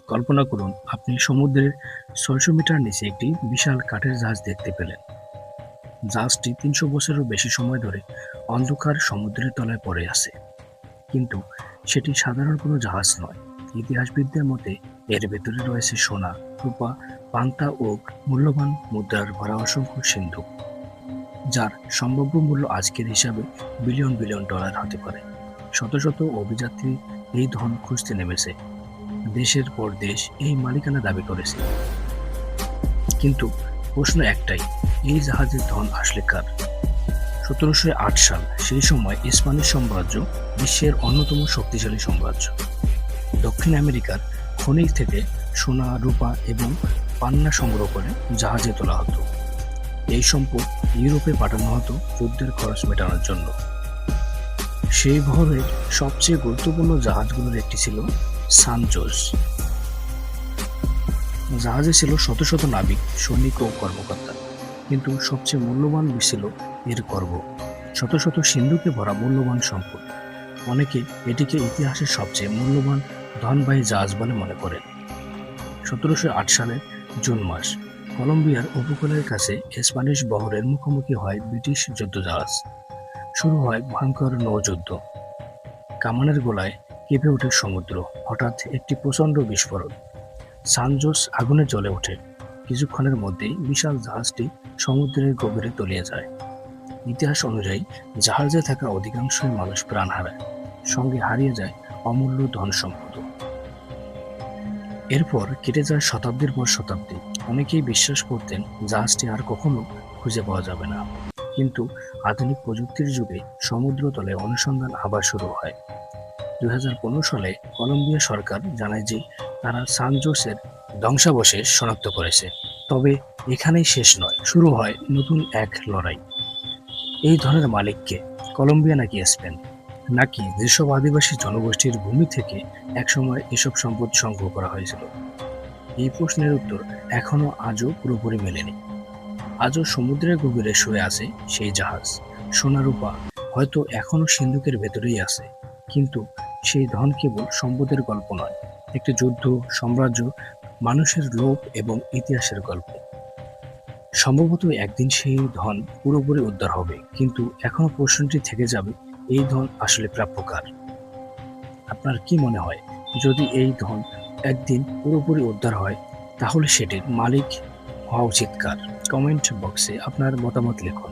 কল্পনা করুন আপনি সমুদ্রের ৬০০ মিটার নিচে একটি বিশাল কাঠের জাহাজ দেখতে পেলেন। জাহাজটি ৩০০ বছরেরও বেশি সময় ধরে অন্ধকার সমুদ্রের তলায় পড়ে আছে, কিন্তু সেটি সাধারণ কোনো জাহাজ নয়। ইতিহাসবিদদের মতে এর ভেতরে রয়েছে সোনা, রূপা, পান্তা ও মূল্যবান মুদ্রার ভরা অসংখ্য সিন্ধুক, যার সম্ভাব্য মূল্য আজকের হিসাবে বিলিয়ন বিলিয়ন ডলার হতে পারে। শত শত অভিযাত্রী এই ধন খুঁজতে নেমেছে, দেশের পর দেশ এই মালিকানা দাবি করেছে। কিন্তু প্রশ্ন একটাই, এই জাহাজের ধন আসলে কার? ১৭০৮ সাল, সেই সময় স্প্যানিশ সাম্রাজ্য বিশ্বের অন্যতম শক্তিশালী সাম্রাজ্য। দক্ষিণ আমেরিকার খনি থেকে সোনা, রূপা এবং পান্না সংগ্রহ করে জাহাজে তোলা হতো। এই সম্পদ ইউরোপে পাঠানো হতো যুদ্ধের খরচ মেটানোর জন্য। সেই বহরের সবচেয়ে গুরুত্বপূর্ণ জাহাজগুলোর একটি ছিল সান জোস। জাহাজে ছিল শত শত নাবিক, সৈনিক ও কর্মকর্তা, কিন্তু সবচেয়ে মূল্যবান ছিল এর গর্ব, শত শত সিন্ধুকে ভরা মূল্যবান সম্পদ। অনেকে এটিকে ইতিহাসের সবচেয়ে মূল্যবান ধনবাহী জাহাজ বলে মনে করেন। ১৭০৮ সালের জুন মাস, কলম্বিয়ার উপকূলের কাছে স্প্যানিশ বহরের মুখোমুখি হয় ব্রিটিশ যুদ্ধজাহাজ। শুরু হয় ভয়ঙ্কর নৌযুদ্ধ। কামানের গোলায় কেঁপে ওঠে সমুদ্র। হঠাৎ একটি প্রচণ্ড বিস্ফোরণ, সান জোস আগুনে জ্বলে ওঠে। কিছুক্ষণের মধ্যেই বিশাল জাহাজটি সমুদ্রের গভীরে তলিয়ে যায়। ইতিহাস অনুযায়ী জাহাজে থাকা অধিকাংশই মানুষ প্রাণ হারায়, সঙ্গে হারিয়ে যায় অমূল্য ধন সম্পদ। এরপর কেটে যায় শতাব্দীর পর শতাব্দী। অনেকেই বিশ্বাস করতেন জাহাজটি আর কখনো খুঁজে পাওয়া যাবে না, কিন্তু আধুনিক প্রযুক্তির যুগে সমুদ্রতলে অনুসন্ধান আবার শুরু হয়। ২০১৫ সালে কলম্বিয়া সরকার জানায় যে তারা সান জোসের ধ্বংসাবশেষ শনাক্ত করেছে। তবে এখানেই শেষ নয়, শুরু হয় নতুন এক লড়াই। এই ধনের মালিককে, কলম্বিয়া নাকি স্পেন, নাকি যেসব আদিবাসী জনগোষ্ঠীর ভূমি থেকে একসময় এসব সম্পদ সংগ্রহ করা হয়েছিল? এই প্রশ্নের উত্তর এখনো আজও পুরোপুরি মেলেনি। আজও সমুদ্রের গভীরে শুয়ে আছে সেই জাহাজ। সোনা রূপা হয়তো এখনো সিন্ধুকের ভেতরেই আছে, কিন্তু সেই ধন কেবল সম্পদের গল্প নয়, একটি যুদ্ধ, সাম্রাজ্য, মানুষের লোভ এবং ইতিহাসের গল্প। সম্ভবত একদিন সেই ধন পুরোপুরি উদ্ধার হবে, কিন্তু এখনো প্রশ্নটি থেকে যাবে, এই ধন আসলে প্রাপ্য কার? আপনার কি মনে হয়, যদি এই ধন একদিন পুরোপুরি উদ্ধার হয়, তাহলে সেটির মালিক হওয়া উচিত কার? কমেন্ট বক্সে আপনার মতামত লিখুন।